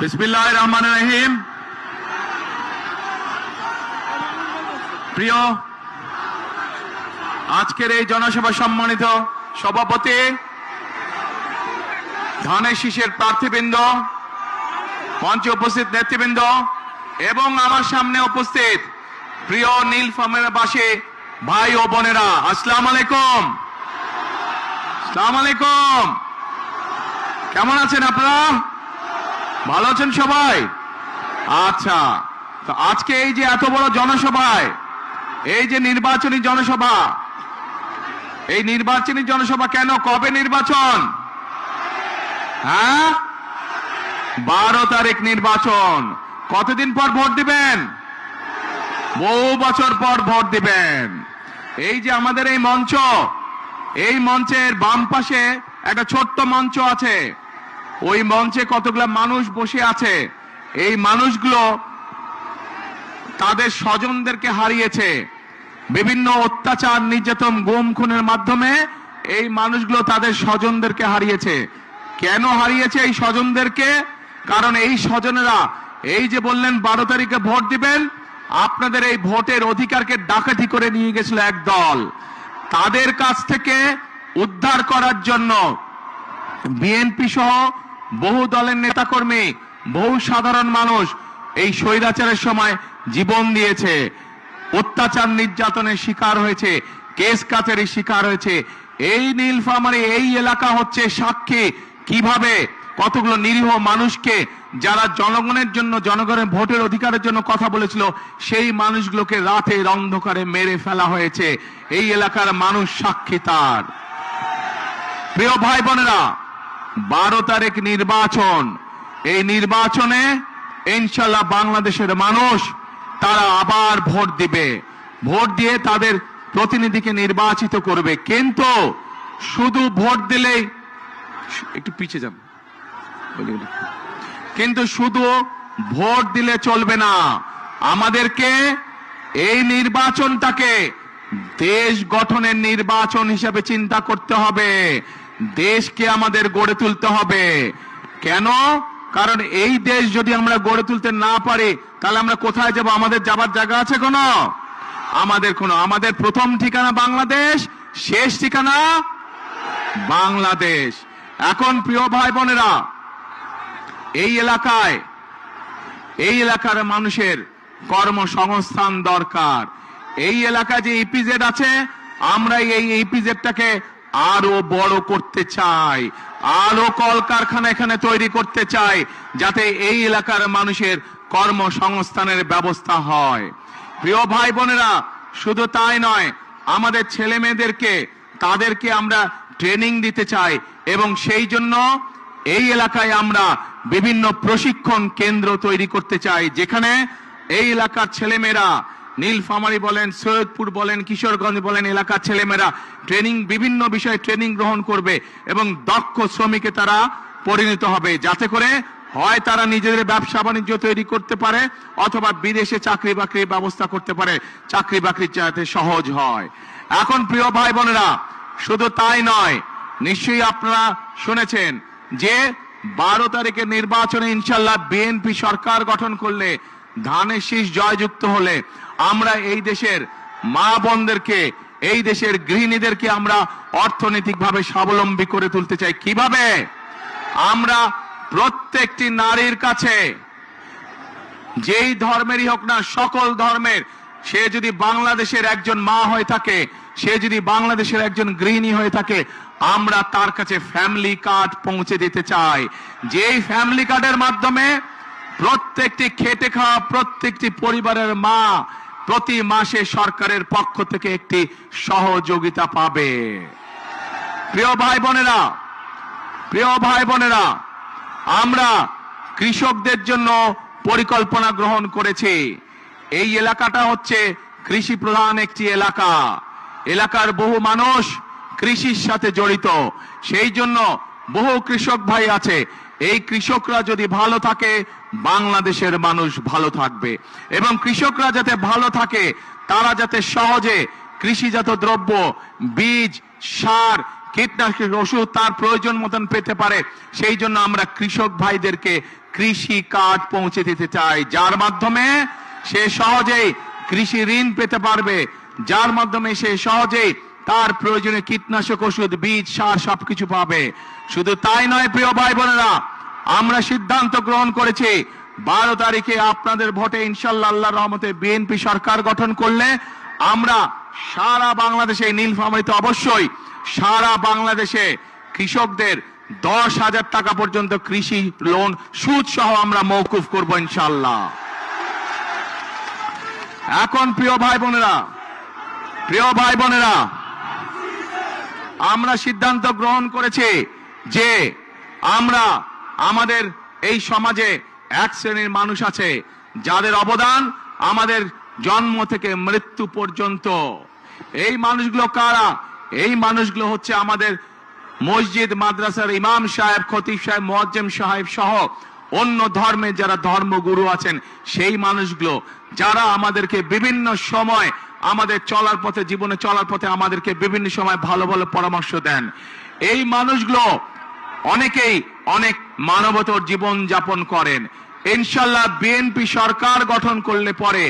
বিসমিল্লাহির রহমানির রহিম। প্রিয় আজকের এই জনসভা সম্মানিত সভাপতি, ধানের শীষের প্রার্থীবৃন্দ, মঞ্চে উপস্থিত নেতৃবৃন্দ এবং আমার সামনে উপস্থিত প্রিয় নীলফামারীবাসী ভাই ও বোনেরা, আসসালামু আলাইকুম। আসসালামু আলাইকুম। কেমন আছেন আপনারা? ভালো আছেন সবাই? আচ্ছা, তো আজকে এই যে এত বড় জনসভায়, এই যে নির্বাচনী জনসভা, এই নির্বাচনী জনসভা কেন, কবে নির্বাচন? হ্যাঁ, 12 তারিখ নির্বাচন। কতদিন পর ভোট দিবেন? বহু বছর পর ভোট দিবেন। এই যে আমাদের এই মঞ্চ, এই মঞ্চের বাম পাশে একটা ছোট্ট মঞ্চ আছে, ওই মঞ্চে কতগুলা মানুষ বসে আছে। এই মানুষগুলো তাদের স্বজনদেরকে হারিয়েছে বিভিন্ন অত্যাচার, নির্যাতন, গুম খুনের মাধ্যমে। এই মানুষগুলো তাদের স্বজনদেরকে হারিয়েছে। কেন হারিয়েছে এই স্বজনদেরকে? কারণ এই স্বজনেরা এই যে বললেন 12 তারিখে ভোট দিবেন, আপনাদের এই ভোটের অধিকারকে ডাকাতি করে নিয়ে গেছিল এক দল। তাদের কাছ থেকে উদ্ধার করার জন্য বিএনপি সহ বহু দলের নেতাকর্মী, বহু সাধারণ মানুষ এই স্বৈরাচারের সময় জীবন দিয়েছে, অত্যাচার নির্যাতনের শিকার হয়েছে, কেস কাচারির শিকার হয়েছে। এই নীলফামারী এই এলাকা হচ্ছে সাক্ষী কিভাবে কতগুলো নিরীহ মানুষকে, যারা জনগণের জন্য, জনগণের ভোটের অধিকারের জন্য কথা বলেছিল, সেই মানুষগুলোকে রাতের অন্ধকারে মেরে ফেলা হয়েছে। এই এলাকার মানুষ সাক্ষী তার। প্রিয় ভাই বোনেরা, 12 তারিখ নির্বাচন। এই নির্বাচনে ইনশাল্লাহ বাংলাদেশের মানুষ তারা আবার ভোট দিবে, ভোট দিয়ে তাদের প্রতিনিধিকে নির্বাচিত করবে। কিন্তু শুধু ভোট দিলেই, একটু পিছিয়ে যান, কিন্তু শুধু ভোট দিলে চলবে না। আমাদেরকে এই নির্বাচনটাকে দেশ গঠনের নির্বাচন হিসেবে চিন্তা করতে হবে। দেশকে আমাদের গড়ে তুলতে হবে। কেন? কারণ এই দেশ যদি আমরা গড়ে তুলতে না পারি, তাহলে আমরা কোথায় যাব? আমাদের যাবার জায়গা আছে কোনো? আমাদের প্রথম ঠিকানা বাংলাদেশ, শেষ ঠিকানা বাংলাদেশ। এখন প্রিয় ভাই বোনেরা, এই এলাকার মানুষের কর্মসংস্থান দরকার। এই এলাকায় যে ইপিজেড আছে, আমরা এই ইপিজেডটাকে আরো বড় করতে চাই, আরো কলকারখানা এখানে তৈরি করতে চাই, যাতে এই এলাকার মানুষের কর্মসংস্থানের ব্যবস্থা হয়। প্রিয় ভাই বোনেরা, শুধু তাই নয়, আমাদের ছেলে মেয়েদেরকে, তাদেরকে আমরা ট্রেনিং দিতে চাই এবং সেই জন্য এই এলাকায় আমরা বিভিন্ন প্রশিক্ষণ কেন্দ্র তৈরি করতে চাই, যেখানে এই এলাকার ছেলেমেয়েরা, নীলফামারী বলেন, সৈয়দপুর বলেন, কিশোরগঞ্জ বলেন, এলাকার ছেলেমেয়েরা বিভিন্ন বিষয়ে ট্রেনিং গ্রহণ করবে এবং দক্ষ শ্রমিকে তারা পরিণত হবে, যাতে করে হয় তারা নিজেদের ব্যবসা বাণিজ্য তৈরি করতে পারে, অথবা বিদেশে চাকরি বাকরির ব্যবস্থা করতে পারে, চাকরি বাকরি যাতে সহজ হয়। এখন প্রিয় ভাই বোনেরা, শুধু তাই নয়, নিশ্চয়ই আপনারা শুনেছেন যে 12 তারিখের নির্বাচনে ইনশাল্লাহ বিএনপি সরকার গঠন করলে, ধানের শীষ জয়যুক্ত হলে, আমরা এই দেশের মা বোনদেরকে, এই দেশের গৃহিণীদেরকে আমরা অর্থনৈতিকভাবে স্বাবলম্বী করে তুলতে চাই। কিভাবে? আমরা প্রত্যেকটি নারীর কাছে, যেই ধর্মেরই হোক না, সকল ধর্মের, সে যদি বাংলাদেশের একজন মা হয়ে থাকে, সে যদি বাংলাদেশের একজন গৃহিণী হয়ে থাকে, আমরা তার কাছে ফ্যামিলি কার্ড পৌঁছে দিতে চাই। যেই ফ্যামিলি কার্ডের মাধ্যমে প্রত্যেকটি খেটে খাওয়া প্রত্যেকটি পরিবারের মা প্রতি মাসে সরকারের পক্ষ থেকে একটি সহযোগিতা পাবে। প্রিয় ভাই বোনেরা, আমরা কৃষকদের জন্য পরিকল্পনা গ্রহণ করেছি। এই এলাকাটা হচ্ছে কৃষি প্রধান একটি এলাকা। এলাকার বহু মানুষ কৃষির সাথে জড়িত, সেই জন্য বহু কৃষক ভাই আছে। এই কৃষকরা যদি ভালো থাকে, বাংলাদেশের মানুষ ভালো থাকবে। এবং কৃষকরা যাতে ভালো থাকে, তারা যাতে সহজে কৃষিজাত দ্রব্য, বীজ, সার, কীটনাশক ওষুধ তার প্রয়োজন মতন পেতে পারে, সেই জন্য আমরা কৃষক ভাইদেরকে কৃষি কাজ পৌঁছে দিতে চাই, যার মাধ্যমে সে সহজেই কৃষি ঋণ পেতে পারবে, যার মাধ্যমে সে সহজেই তার প্রয়োজনীয় কীটনাশক, ওষুধ, বীজ, সার সবকিছু পাবে। শুধু তাই নয় প্রিয় ভাই বোনেরা, আমরা সিদ্ধান্ত গ্রহণ করেছি 12 তারিখে আপনাদের ভোটে ইনশাআল্লাহ আল্লাহর রহমতে বিএনপি সরকার গঠন করলে আমরা সারা বাংলাদেশে, নীলফামারীতে অবশ্যই সারা বাংলাদেশে কৃষকদের 10,000 টাকা পর্যন্ত কৃষি লোন সুদ সহ আমরা মওকুফ করব ইনশাআল্লাহ। এখন প্রিয় ভাই বোনেরা, আমরা সিদ্ধান্ত গ্রহণ করেছি যে আমরা আমাদের এই সমাজে এক শ্রেণীর মানুষ আছে যাদের অবদান আমাদের জন্ম থেকে মৃত্যু পর্যন্ত। এই মানুষগুলো কারা? এই মানুষগুলো হচ্ছে আমাদের মসজিদ মাদ্রাসার ইমাম সাহেব, খতিব সাহেব, মুয়াজ্জিম সাহেব সহ অন্য ধর্মের যারা ধর্মগুরু আছেন, সেই মানুষগুলো যারা আমাদেরকে বিভিন্ন সময় আমাদের চলার পথে, জীবনে চলার পথে আমাদেরকে বিভিন্ন সময় ভালো ভালো পরামর্শ দেন। এই মানুষগুলো অনেকেই অনেক মানবতর জীবন যাপন করেন। ইনশাআল্লাহ বিএনপি সরকার গঠন করলে পরে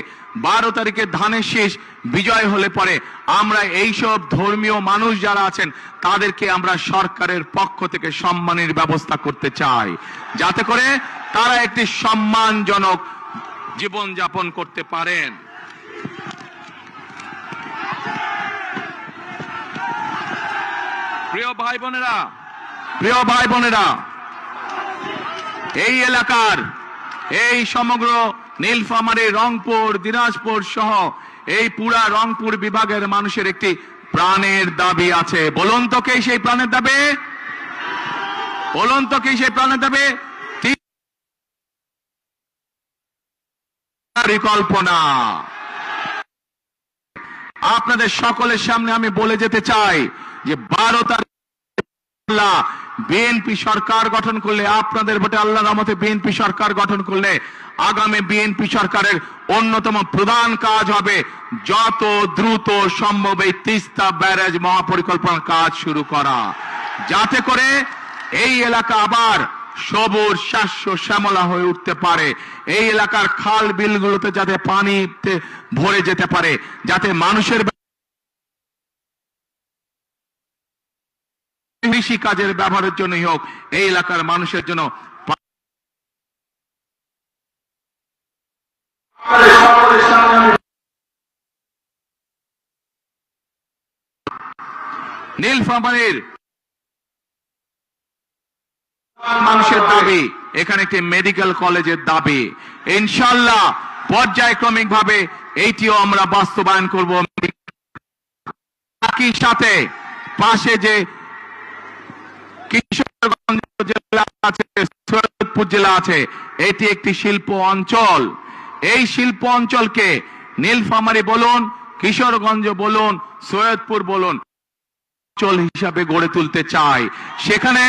12 তারিখে ধানের শীষ বিজয় হলে পরে আমরা এইসব ধর্মীয় মানুষ যারা আছেন তাদেরকে আমরা সরকারের পক্ষ থেকে সম্মানের ব্যবস্থা করতে চাই, যাতে করে তারা একটি সম্মানজনক জীবন যাপন করতে পারেন। প্রিয় ভাই বোনেরা, এই এলাকার, এই সমগ্র নীলফামারী, রংপুর, দিনাজপুর সহ এই পুরা রংপুর বিভাগের মানুষের একটি প্রাণের দাবি আছে। বলুন তো কে সেই প্রাণের দাবি? পরিকল্পনা। আপনাদের সকলের সামনে আমি বলে যেতে চাই যে 12 তারিখ বিএনপি সরকার গঠন করলে, আপনাদের ভোটে আল্লাহর রহমতে বিএনপি সরকার গঠন করলে আগামী বিএনপি সরকারের অন্যতম প্রধান কাজ হবে যত দ্রুত সম্ভব এই তিস্তা ব্যারেজ মহাপরিকল্পনার কাজ শুরু করা, যাতে করে এই এলাকা আবার সবুজ শস্য শ্যামলা হয়ে উঠতে পারে। এই এলাকার খাল বিলগুলোতে যাতে পানিতে ভরে যেতে পারে, যাতে মানুষের কৃষি কাজের ব্যবহারের জন্যই হোক, এই এলাকার মানুষের জন্য নীলফামারীর মানুষের দাবি, এখানে একটি মেডিকেল কলেজের দাবি। ইনশাআল্লাহ পর্যায়ক্রমিক ভাবে এইটিও আমরা বাস্তবায়ন করব। একই সাথে পাশে যে কিশোরগঞ্জ জেলা আছে, সৈয়দপুর জেলা আছে, এটি একটি শিল্প অঞ্চল। এই শিল্প অঞ্চলকে নীলফামারী বলুন, কিশোরগঞ্জ বলুন, সৈয়দপুর বলুন, অঞ্চল হিসাবে গড়ে তুলতে চাই। সেখানে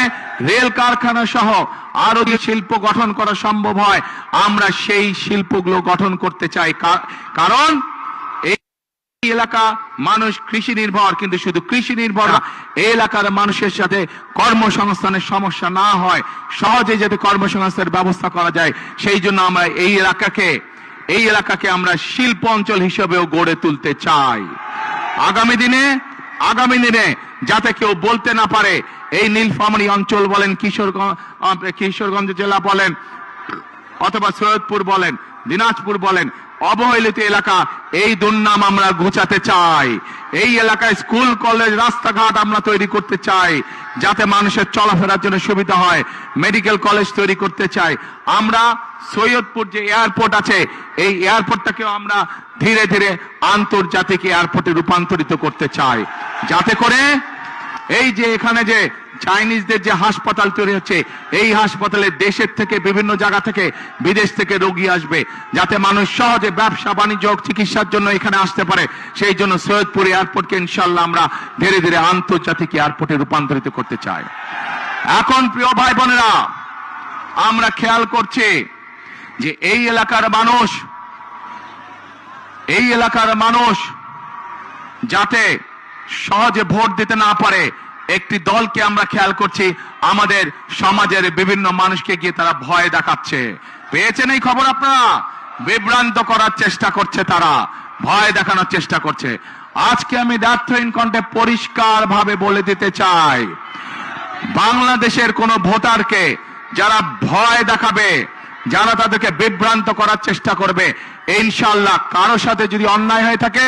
রেল কারখানা সহ আরো যে শিল্প গঠন করা সম্ভব হয়, আমরা সেই শিল্পগুলো গঠন করতে চাই। কারণ এই এলাকা মানুষ কৃষি নির্ভর, কিন্তু শুধু কৃষি নির্ভর না, এই এলাকার মানুষের সাথে কর্মসংস্থানের সমস্যা না হয়, সহজে যাতে কর্মসংস্থানের ব্যবস্থা করা যায়, সেই জন্য আমরা এই এলাকাকে আমরা শিল্প অঞ্চল হিসেবেও গড়ে তুলতে চাই। আগামী দিনে যাতে কেউ বলতে না পারে এই নীলফামারী অঞ্চল বলেন, কিশোরগঞ্জ জেলা বলেন, অথবা সৈয়দপুর বলেন, দিনাজপুর বলেন, অবহেলিত এলাকা, এই দুর্নাম আমরা ঘুচাতে চাই। এই এলাকায় স্কুল, কলেজ, রাস্তাঘাট আমরা তৈরি করতে চাই, যাতে মানুষের চলাফেরার জন্য সুবিধা হয়। মেডিকেল কলেজ তৈরি করতে চাই। আমরা সৈয়দপুর যে এয়ারপোর্ট আছে, এই এয়ারপোর্টটাকেও আমরা ধীরে ধীরে আন্তর্জাতিক এয়ারপোর্টে রূপান্তরিত করতে চাই, যাতে করে এই যে এখানে যে চাইনিজদের যে হাসপাতাল তৈরি হচ্ছে, এই হাসপাতালে দেশের থেকে, বিভিন্ন জায়গা থেকে, বিদেশ থেকে রোগী আসবে, যাতে মানুষ সহজে ব্যবসা বাণিজ্য, চিকিৎসার জন্য এখানে আসতে পারে। সেই জন্য সৈয়দপুর এয়ারপোর্টকে ইনশাআল্লাহ আমরা ধীরে ধীরে আন্তর্জাতিক এয়ারপোর্টে রূপান্তরিত করতে চাই। এখন প্রিয় ভাই বোনেরা, আমরা খেয়াল করছি যে এই এলাকার মানুষ যাতে সহজে ভোট দিতে না পারে, একটি দলকে আমরা খেয়াল করছি, আমাদের সমাজের বিভিন্ন মানুষকে গিয়ে তারা ভয় দেখাচ্ছে। পেয়েছেন এই খবর আপনারা? বিভ্রান্ত করার চেষ্টা করছে, তারা ভয় দেখানোর চেষ্টা করছে। আজকে আমি দ্ব্যর্থহীন কণ্ঠে পরিষ্কার ভাবে বলে দিতে চাই, বাংলাদেশের কোন ভোটারকে যারা ভয় দেখাবে, যারা তাদেরকে বিভ্রান্ত করার চেষ্টা করবে, ইনশাআল্লাহ কারো সাথে যদি অন্যায় হয়ে থাকে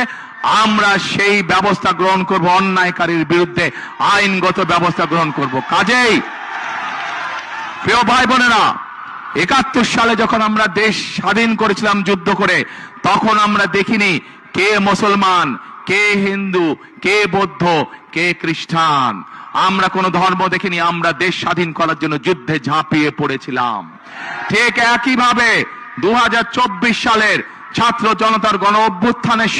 আমরা সেই ব্যবস্থা গ্রহণ করব, অন্যায়কারীর বিরুদ্ধে আইনগত ব্যবস্থা গ্রহণ করব। কাজেই প্রিয় ভাই বোনেরা, ৭১ সালে যখন আমরা দেশ স্বাধীন করেছিলাম যুদ্ধ করে, তখন আমরা দেখিনি কে মুসলমান, কে হিন্দু, কে বৌদ্ধ, কে খ্রিস্টান। আমরা কোন ধর্ম দেখিনি, আমরা দেশ স্বাধীন করার জন্য যুদ্ধে ঝাঁপিয়ে পড়েছিলাম। ঠিক একইভাবে ২০২৪ সালের ছাত্র জনতার গণ অভ্যুত্থানের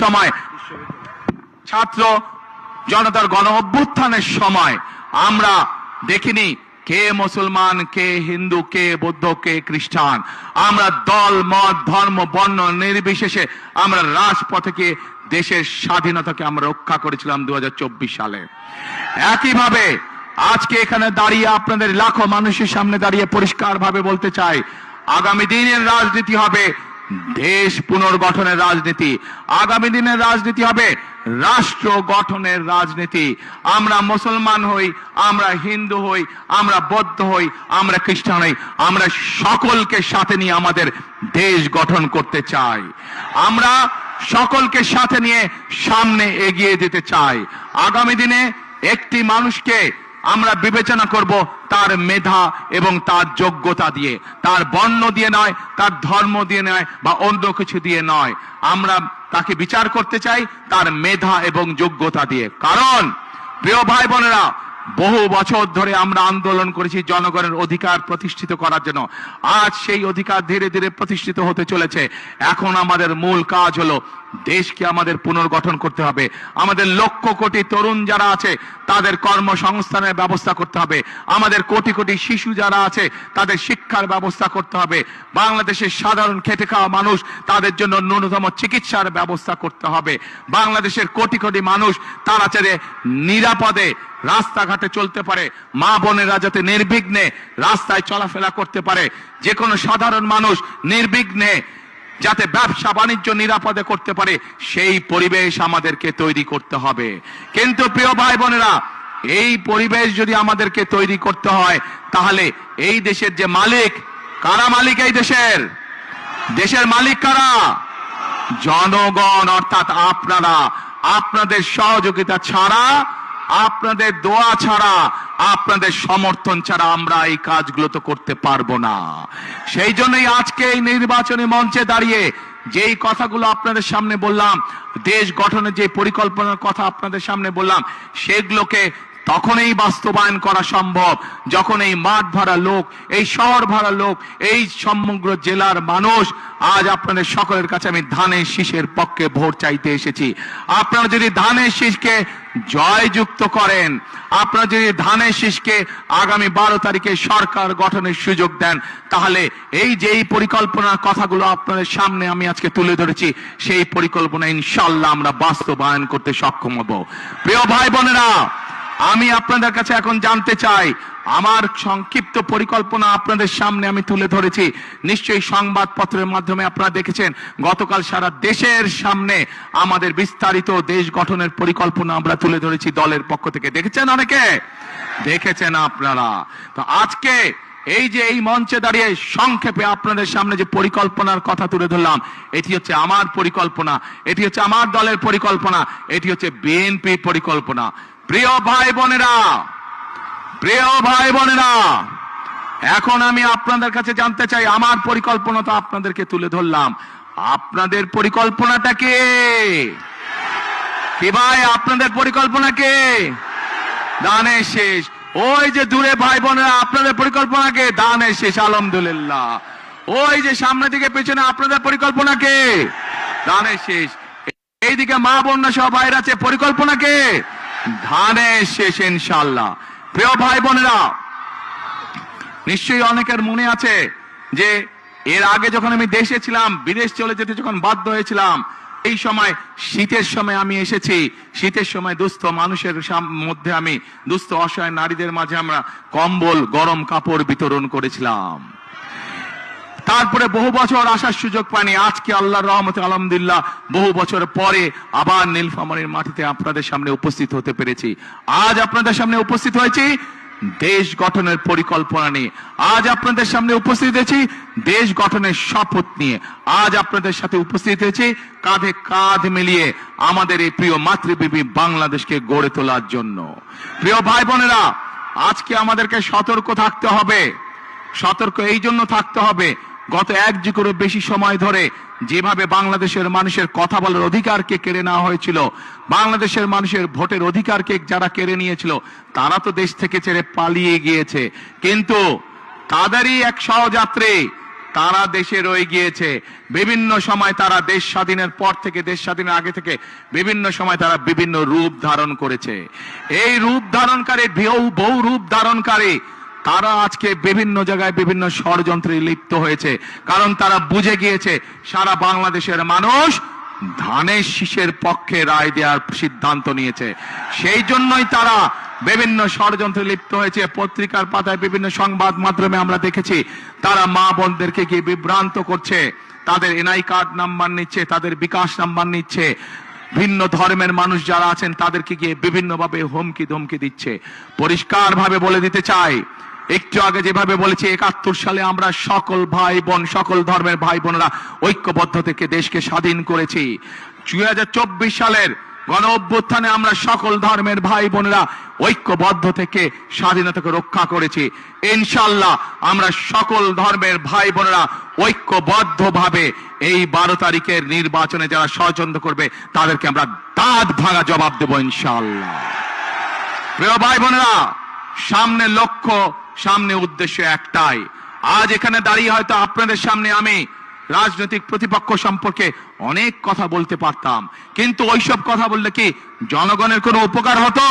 সময় আমরা দেখিনি কে মুসলমান, কে হিন্দু, কে বৌদ্ধ, কে খ্রিস্টান। আমরা দল, মত, ধর্ম, বর্ণ নির্বিশেষে আমরা রাজপথে গিয়ে দেশের স্বাধীনতাকে আমরা রক্ষা করেছিলাম ২০২৪ সালে। একইভাবে আজকে এখানে দাঁড়িয়ে আপনাদের লাখো মানুষের সামনে দাঁড়িয়ে পরিষ্কার ভাবে বলতে চাই, আগামী দিনের রাজনীতি হবে দেশ পুনর্গঠনের রাজনীতি, আগামী দিনের রাজনীতি হবে রাষ্ট্র গঠনের রাজনীতি। আমরা মুসলমান হই, আমরা হিন্দু হই, আমরা বৌদ্ধ হই, আমরা খ্রিস্টান হই, আমরা সকলকে সাথে নিয়ে আমাদের দেশ গঠন করতে চাই। আমরা সকলকে সাথে নিয়ে সামনে এগিয়ে যেতে চাই। আগামী দিনে একটি মানুষকে আমরা বিবেচনা করব তার মেধা এবং তার যোগ্যতা দিয়ে, তার বর্ণ দিয়ে নয়, তার ধর্ম দিয়ে নয়, বা অন্য কিছু দিয়ে নয়। আমরা তাকে বিচার করতে চাই তার মেধা এবং যোগ্যতা দিয়ে। কারণ প্রিয় ভাই বোনেরা, বহু বছর ধরে আমরা আন্দোলন করেছি জনগণের অধিকার প্রতিষ্ঠিত করার জন্য। আজ সেই অধিকার ধীরে ধীরে প্রতিষ্ঠিত হতে চলেছে। এখন আমাদের মূল কাজ হলো দেশকে আমাদের পুনর্গঠন করতে হবে। আমাদের লক্ষ কোটি তরুণ যারা আছে তাদের কর্মসংস্থানের ব্যবস্থা করতে হবে। আমাদের কোটি কোটি শিশু যারা আছে তাদের শিক্ষার ব্যবস্থা করতে হবে। বাংলাদেশের সাধারণ খেটে খাওয়া মানুষ, তাদের জন্য ন্যূনতম চিকিৎসার ব্যবস্থা করতে হবে। বাংলাদেশের কোটি কোটি মানুষ তারা যাতে নিরাপদে রাস্তাঘাটে চলতে পারে, মা বোনেরা যাতে নির্বিঘ্নে রাস্তায় চলাফেরা করতে পারে, যে কোনো সাধারণ মানুষ নির্বিঘ্নে যাতে ব্যবসা বাণিজ্য নিরাপদে করতে পারে, সেই পরিবেশ আমাদেরকে তৈরি করতে হবে। কিন্তু প্রিয় ভাই বোনেরা, এই পরিবেশ যদি আমাদেরকে তৈরি করতে হয়, তাহলে এই দেশের যে মালিক, কারা মালিক এই দেশের? দেশের মালিক কারা? জনগণ, অর্থাৎ আপনারা। আপনাদের সহযোগিতা ছাড়া, আপনাদের দোয়া ছাড়া, আপনাদের সমর্থন ছাড়া আমরা এই কাজগুলো তো করতে পারবো না। সেই জন্যই আজকে এই নির্বাচনী মঞ্চে দাঁড়িয়ে যেই কথাগুলো আপনাদের সামনে বললাম, দেশ গঠনের যে পরিকল্পনার কথা আপনাদের সামনে বললাম, সেগুলোকে তখনই বাস্তবায়ন করা সম্ভব যখন এই মাঠ ভরা লোক, এই শহর ভরা লোক, এই সমগ্র জেলার মানুষ, আজ আপনাদের সকলের কাছে আমি ধানের শীষের পক্ষে ভোট চাইতে এসেছি। আপনারা যদি ধানের শীষকে জয়যুক্ত করেন, আপনারা যদি ধানের শীষকে আগামী 12 তারিখে সরকার গঠনের সুযোগ দেন, তাহলে এই যে এই পরিকল্পনার কথাগুলো আপনাদের সামনে আমি আজকে তুলে ধরেছি, সেই পরিকল্পনা ইনশাআল্লাহ আমরা বাস্তবায়ন করতে সক্ষম হব। প্রিয় ভাই বোনেরা, আমি আপনাদের কাছে এখন জানতে চাই, আমার সংক্ষিপ্ত পরিকল্পনা আপনাদের সামনে আমি তুলে ধরেছি। নিশ্চয়ই সংবাদপত্রের মাধ্যমে আপনারা দেখেছেন, গতকাল সারা দেশের সামনে আমাদের বিস্তারিত দেশ গঠনের পরিকল্পনা আমরা তুলে ধরেছি দলের পক্ষ থেকে। দেখেছেন অনেকে? দেখেছেন আপনারা। তো আজকে এই যে এই মঞ্চে দাঁড়িয়ে সংক্ষেপে আপনাদের সামনে যে পরিকল্পনার কথা তুলে ধরলাম, এটি হচ্ছে আমার পরিকল্পনা, এটি হচ্ছে আমার দলের পরিকল্পনা, এটি হচ্ছে বিএনপি পরিকল্পনা। প্রিয় ভাই বোনেরা, এখন আমি আপনাদের কাছে জানতে চাই, আমার পরিকল্পনা তো আপনাদেরকে তুলে ধরলাম, আপনাদের পরিকল্পনাটা কি ভাই? আপনাদের পরিকল্পনা কি? দানের শেষ। ওই যে দূরে ভাই বোনেরা, আপনাদের পরিকল্পনা কে? দানের শেষ, আলহামদুলিল্লাহ। ওই যে সামনে দিকে পেছনে, আপনাদের পরিকল্পনা কে? দানের শেষ। এইদিকে মা বোনরা সব বাইরে আছে, পরিকল্পনা কে? ধানের শেষ ইনশাআল্লাহ। প্রিয় ভাই বোনেরা, নিশ্চয়ই অনেকের মনে আছে যে এর আগে যখন আমি দেশে ছিলাম, বিদেশ চলে যেতে যখন বাধ্য হয়েছিলাম, এই সময় শীতের সময় আমি এসেছি, শীতের সময় দুস্থ মানুষের মধ্যে আমি দুস্থ অসহায় নারীদের মাঝে আমরা কম্বল গরম কাপড় বিতরণ করেছিলাম। তারপরে বহু বছর আসার সুযোগ পাইনি, আজকে আল্লাহর রহমতে আলহামদুলিল্লাহ বহু বছর পরে আবার নীলফামারীর মাটিতে আপনাদের সামনে উপস্থিত হতে পেরেছি। আজ আপনাদের সামনে উপস্থিত হয়েছি দেশ গঠনের পরিকল্পনা নিয়ে, আজ আপনাদের সামনে উপস্থিত হয়েছি দেশ গঠনের শপথ নিয়ে, আজ আপনাদের সাথে উপস্থিত হয়েছি কাঁধে কাঁধ মিলিয়ে আমাদের এই প্রিয় মাতৃভূমি বাংলাদেশকে গড়ে তোলার জন্য। প্রিয় ভাই বোনেরা, আজকে আমাদেরকে সতর্ক থাকতে হবে। সতর্ক এই জন্য থাকতে হবে, গত 1 যুগেরও বেশি সময় ধরে যেভাবে বাংলাদেশের মানুষের কথা বলার অধিকারকে কেড়ে নেওয়া হয়েছিল, বাংলাদেশের মানুষের ভোটের অধিকারকে যারা কেড়ে নিয়েছিল তারা তো দেশ থেকে ছেড়ে পালিয়ে গিয়েছে, কিন্তু তাদেরই এক সহযাত্রী তারা দেশে রয়ে গিয়েছে। বিভিন্ন সময় তারা দেশ স্বাধীনের পর থেকে, দেশ স্বাধীনের আগে থেকে বিভিন্ন সময় তারা বিভিন্ন রূপ ধারণ করেছে। এই রূপ ধারণকারী, বহু রূপ ধারণকারী তারা আজকে বিভিন্ন জায়গায় বিভিন্ন ষড়যন্ত্রে লিপ্ত হয়েছে, কারণ তারা বুঝে গিয়েছে সারা বাংলাদেশের মানুষ ধানের শীষের পক্ষে রায় দেওয়ার সিদ্ধান্ত নিয়েছে। সেই জন্যই তারা বিভিন্ন ষড়যন্ত্রে লিপ্ত হয়েছে। পত্রিকার পাতায় বিভিন্ন সংবাদ মাধ্যমে আমরা দেখেছি তারা মা বোনদেরকে গিয়ে বিভ্রান্ত করছে, তাদের এনআই কার্ড নাম্বার নিচ্ছে, তাদের বিকাশ নাম্বার নিচ্ছে, ভিন্ন ধর্মের মানুষ যারা আছেন তাদেরকে গিয়ে বিভিন্নভাবে হুমকি ধমকি দিচ্ছে। পরিষ্কার ভাবে বলে দিতে চাই, একটু আগে যেভাবে বলেছি 71 সালে আমরা সকল ভাই বোন, সকল ধর্মের ভাই বোনেরা ঐক্যবদ্ধ থেকে দেশকে স্বাধীন করেছি। 2024 সালের গণ অভ্যুত্থানে আমরা সকল ধর্মের ভাই বোনেরা ঐক্যবদ্ধ থেকে স্বাধীনতাকে রক্ষা করেছি। ইনশাআল্লাহ আমরা সকল ধর্মের ভাই বোনেরা ঐক্যবদ্ধ ভাবে এই 12 তারিখের নির্বাচনে যারা ষড়যন্ত্র করবে তাদেরকে আমরা দাঁত ভাঙা জবাব দেব ইনশাআল্লাহ। প্রিয় ভাই বোনেরা, সামনে লক্ষ্য, সামনে উদ্দেশ্য একটাই। আজ এখানে দাঁড়িয়ে হয়তো আপনাদের সামনে আমি রাজনৈতিক প্রতিপক্ষ সম্পর্কে অনেক কথা বলতে পারতাম, কিন্তু ওইসব কথা বললে কি জনগণের কোনো উপকার হতো?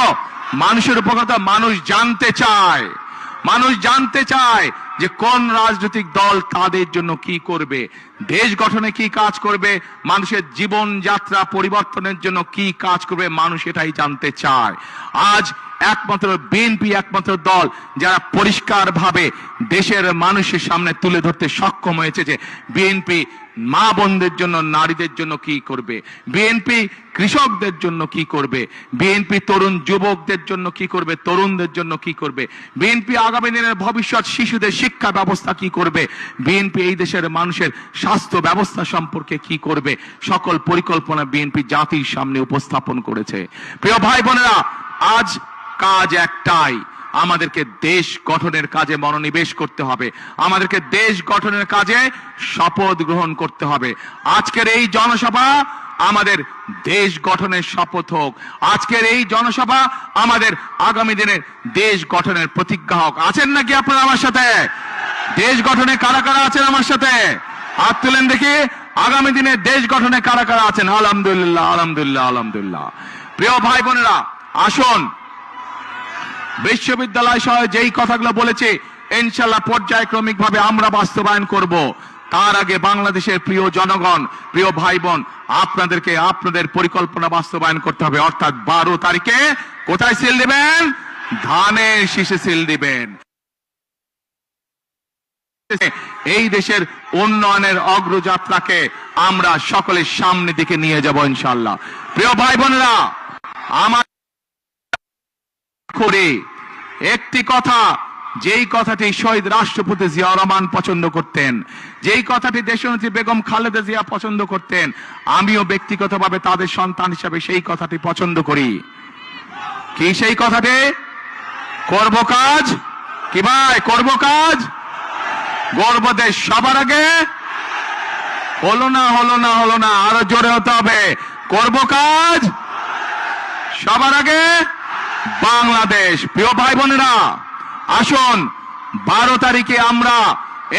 মানুষের উপকার হতো? মানুষ জানতে চায়, মানুষ জানতে চায় যে কোন রাজনৈতিক দল তাদের জন্য কি করবে, দেশ গঠনে কি কাজ করবে, মানুষের জীবন যাত্রা পরিবর্তনের জন্য কি কাজ করবে, মানুষ এটাই জানতে চায়। আজ একমাত্র বিএনপি একমাত্র দল যারা পরিষ্কার ভাবে দেশের মানুষের সামনে তুলে ধরতে সক্ষম হয়েছে যে বিএনপি মা বোনদের জন্য, নারীদের জন্য কি করবে, বিএনপি কৃষকদের জন্য কি করবে, বিএনপি তরুণ যুবকদের জন্য কি করবে, তরুণদের জন্য কি করবে, বিএনপি আগামী দিনের ভবিষ্যৎ শিশুদের শিক্ষা ব্যবস্থা কি করবে, বিএনপি এই দেশের মানুষের স্বাস্থ্য ব্যবস্থা সম্পর্কে কি করবে, সকল পরিকল্পনা বিএনপি জাতির সামনে উপস্থাপন করেছে। প্রিয় ভাই বোনেরা, আজ কাজ একটাই, আমাদেরকে দেশ গঠনের কাজে মনোনিবেশ করতে হবে, আমাদেরকে দেশ গঠনের কাজে শপথ গ্রহণ করতে হবে। আজকের এই জনসভা আমাদের দেশ গঠনের শপথ হোক, আজকের এই জনসভা আমাদের আগামী দিনের দেশ গঠনের প্রতিজ্ঞা হোক। আছেন নাকি আপনারা আমার সাথে? দেশ গঠনে কারা কারা আছেন আমার সাথে? হাত তুলেন দেখি। আগামী দিনে দেশ গঠনে কারা কারা আছেন? আলহামদুলিল্লাহ, আলহামদুলিল্লাহ, আলহামদুলিল্লাহ। প্রিয় ভাই বোনেরা, আসুন বিশ্ববিদ্যালয় সহ যেই কথাগুলো বলেছে ইনশাআল্লাহ পর্যায়ক্রমিক ভাবে আমরা বাস্তবায়ন করব। তার আগে বাংলাদেশের প্রিয় জনগণ, প্রিয় ভাই বোন, আপনাদেরকে আপনাদের পরিকল্পনা বাস্তবায়ন করতে হবে। অর্থাৎ 12 তারিখে কোথায় সিল দিবেন? ধানের শীষে সিল দিবেন। এই দেশের উন্নয়নের অগ্রযাত্রাকে আমরা সকলের সামনে দিকে নিয়ে যাব ইনশাআল্লাহ। প্রিয় ভাই বোনেরা, আমার করে একটি কথা, যেই কথাটি শহীদ রাষ্ট্রপতি জিয়া রহমান পছন্দ করতেন, যেই কথাটি দেশনেত্রী বেগম খালেদা জিয়া পছন্দ করতেন, আমিও ব্যক্তিগতভাবে তাদের সন্তান হিসাবে সেই কথাটি পছন্দ করি। কি সেই কথাটি? করব কাজ, কি ভাই? করব কাজ, গর্ব দেশ সবার আগে। হলো না, হলো না, হলো না, আরো জোরে হতে হবে। করব কাজ সবার আগে, বাংলাদেশ। প্রিয় ভাই বোনেরা, আসুন 12 তারিখে আমরা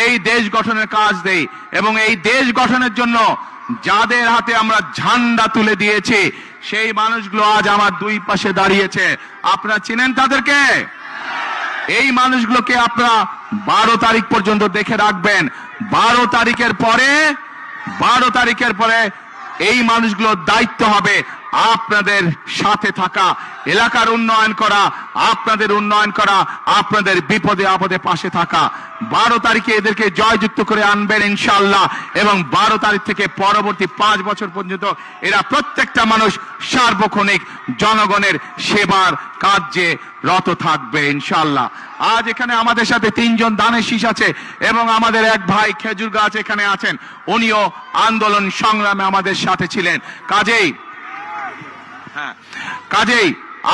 এই দেশ গঠনের কাজ দেই, এবং এই দেশ গঠনের জন্য যাদের হাতে আমরা ঝান্ডা তুলে দিয়েছি সেই মানুষগুলো আজ আমার দুই পাশে দাঁড়িয়েছে। আপনারা চিনেন তাদেরকে? এই মানুষগুলোকে আপনারা 12 তারিখ পর্যন্ত দেখে রাখবেন। 12 তারিখের পরে এই মানুষগুলোর দায়িত্ব হবে আপনাদের সাথে থাকা, এলাকার উন্নয়ন করা, আপনাদের উন্নয়ন করা, আপনাদের বিপদে আপদে পাশে থাকা। 12 তারিখে এদেরকে জয়যুক্ত করে আনবেন ইনশাআল্লাহ, এবং 12 তারিখ থেকে পরবর্তী 5 বছর পর্যন্ত এরা প্রত্যেকটা মানুষ সার্বক্ষণিক জনগণের সেবার কার্যে রত থাকবে ইনশাআল্লাহ। আজ এখানে আমাদের সাথে 3 জন দানের শীষ আছে, এবং আমাদের এক ভাই খেজুর গাছ এখানে আছেন, উনিও আন্দোলন সংগ্রামে আমাদের সাথে ছিলেন। কাজেই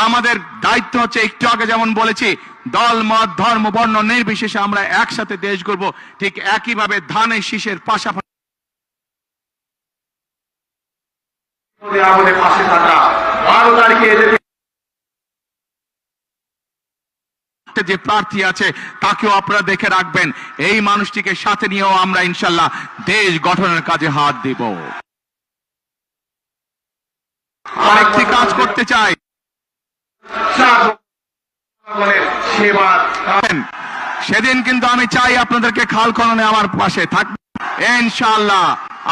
আমাদের দায়িত্ব হচ্ছে, একটু আগে যেমন বলেছি, দল মত ধর্ম বর্ণ নির্বিশেষে আমরা একসাথে দেশ গড়ব। ঠিক একইভাবে ধানের শীষের পাশাপাশি আমাদের পাশে থাকা 12 তারিখে যে প্রার্থী আছে তাকেও আপনারা দেখে রাখবেন। এই মানুষটিকে সাথে নিয়েও আমরা ইনশাল্লাহ দেশ গঠনের কাজে হাত দিব। আরেকটি কাজ করতে চাই, সেদিন কিন্তু আমি চাই আপনাদেরকে খাল খননে আমার পাশে থাকবে ইনশাআল্লাহ।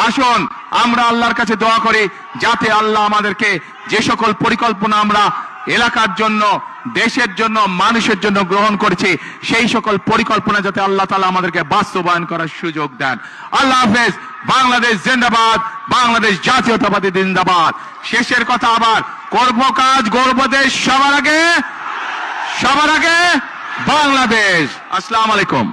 আসুন আমরা আল্লাহর কাছে দোয়া করি, যাতে আল্লাহ আমাদেরকে যে সকল পরিকল্পনা আমরা এলাকার জন্য, দেশের জন্য, মানুষের জন্য গ্রহণ করেছি, সেই সকল পরিকল্পনা যাতে আল্লাহ তাআলা আমাদেরকে বাস্তবায়ন করার সুযোগ দেন। আল্লাহ হাফেজ। বাংলাদেশ জিন্দাবাদ, বাংলাদেশ জাতীয়তাবাদী জিন্দাবাদ। শেষের কথা আবার, করব কাজ গর্ব দেশ, সবার আগে বাংলাদেশ। আসসালামু আলাইকুম।